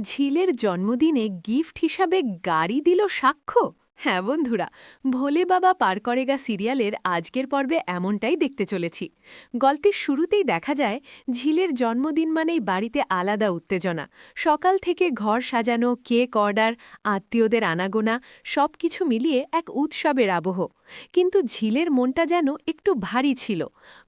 ঝিলের জন্মদিনে গিফট হিসাবে গাড়ি দিল সাক্ষ্য। হ্যাঁ বন্ধুরা, ভোলে বাবা পার করেগা সিরিয়ালের আজকের পর্বে এমনটাই দেখতে চলেছি। গল্পের শুরুতেই দেখা যায় ঝিলের জন্মদিন মানেই বাড়িতে আলাদা উত্তেজনা। সকাল থেকে ঘর সাজানো, কেক অর্ডার, আত্মীয়দের আনাগোনা, সবকিছু মিলিয়ে এক উৎসবের আবহ। কিন্তু ঝিলের মনটা যেন একটু ভারী ছিল।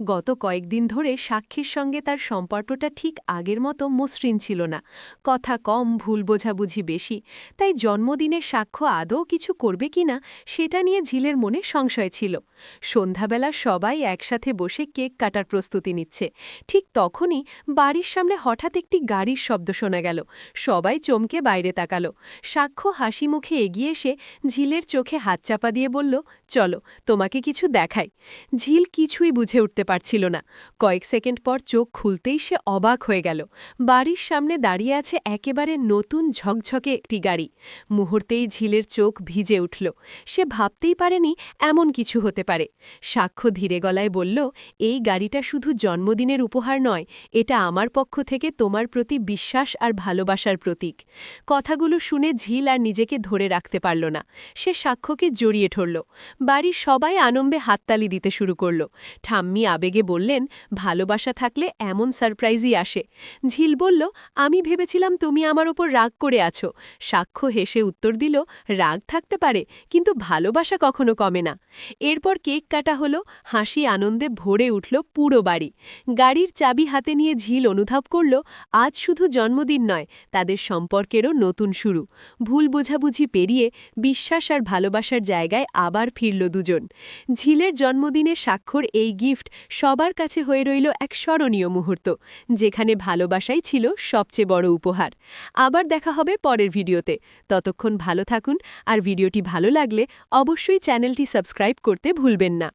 গত কয়েকদিন ধরে সাক্ষীর সঙ্গে তার সম্পর্কটা ঠিক আগের মতো মসৃণ ছিল না। কথা কম, ভুল বোঝাবুঝি বেশি। তাই জন্মদিনের সাক্ষ্য আদৌ কিছু করবে কিনা সেটা নিয়ে ঝিলের মনে সংশয় ছিল। সন্ধ্যাবেলা সবাই একসাথে বসে কেক কাটার প্রস্তুতি নিচ্ছে। ঠিক তখনই বাড়ির সামনে হঠাৎ একটি গাড়ির শব্দ শোনা গেল। সবাই চমকে বাইরে তাকালো। সাক্ষ্য হাসি মুখে এগিয়ে এসে ঝিলের চোখে হাত চাপা দিয়ে বলল, চলো তোমাকে কিছু দেখাই। ঝিল কিছুই বুঝে উঠতে পারছিল না। কয়েক সেকেন্ড পর চোখ খুলতেই সে অবাক হয়ে গেল। বাড়ির সামনে দাঁড়িয়ে আছে একেবারে নতুন ঝকঝকে একটি গাড়ি। মুহূর্তেই ঝিলের চোখ ভিজে উঠল। সে ভাবতেই পারেনি এমন কিছু হতে পারে। সাক্ষ্য ধীরে গলায় বলল, এই গাড়িটা শুধু জন্মদিনের উপহার নয়, এটা আমার পক্ষ থেকে তোমার প্রতি বিশ্বাস আর ভালোবাসার প্রতীক। কথাগুলো শুনে ঝিল আর নিজেকে ধরে রাখতে পারল না। সে সাক্ষ্যকে জড়িয়ে ধরল। বাড়ির সবাই আনন্দে হাততালি দিতে শুরু করল। ঠাম্মি আবেগে বললেন, ভালোবাসা থাকলে এমন সারপ্রাইজই আসে। ঝিল বলল, আমি ভেবেছিলাম তুমি আমার ওপর রাগ করে আছো। সাক্ষ্য হেসে উত্তর দিল, রাগ থাকতে পারে, কিন্তু ভালোবাসা কখনো কমে না। এরপর কেক কাটা হলো। হাসি আনন্দে ভরে উঠল পুরো বাড়ি। গাড়ির চাবি হাতে নিয়ে ঝিল অনুভব করল, আজ শুধু জন্মদিন নয়, তাদের সম্পর্কেরও নতুন শুরু। ভুল বোঝাবুঝি পেরিয়ে বিশ্বাস আর ভালোবাসার জায়গায় আবার ফিরল দুজন। ঝিলের জন্মদিনে স্বাক্ষর এই গিফট সবার কাছে হয়ে রইল এক স্মরণীয় মুহূর্ত, যেখানে ভালোবাসাই ছিল সবচেয়ে বড় উপহার। আবার দেখা হবে পরের ভিডিওতে। ততক্ষণ ভালো থাকুন, আর ভিডিওটি ভালো লাগলে অবশ্যই চ্যানেলটি সাবস্ক্রাইব করতে ভুলবেন না।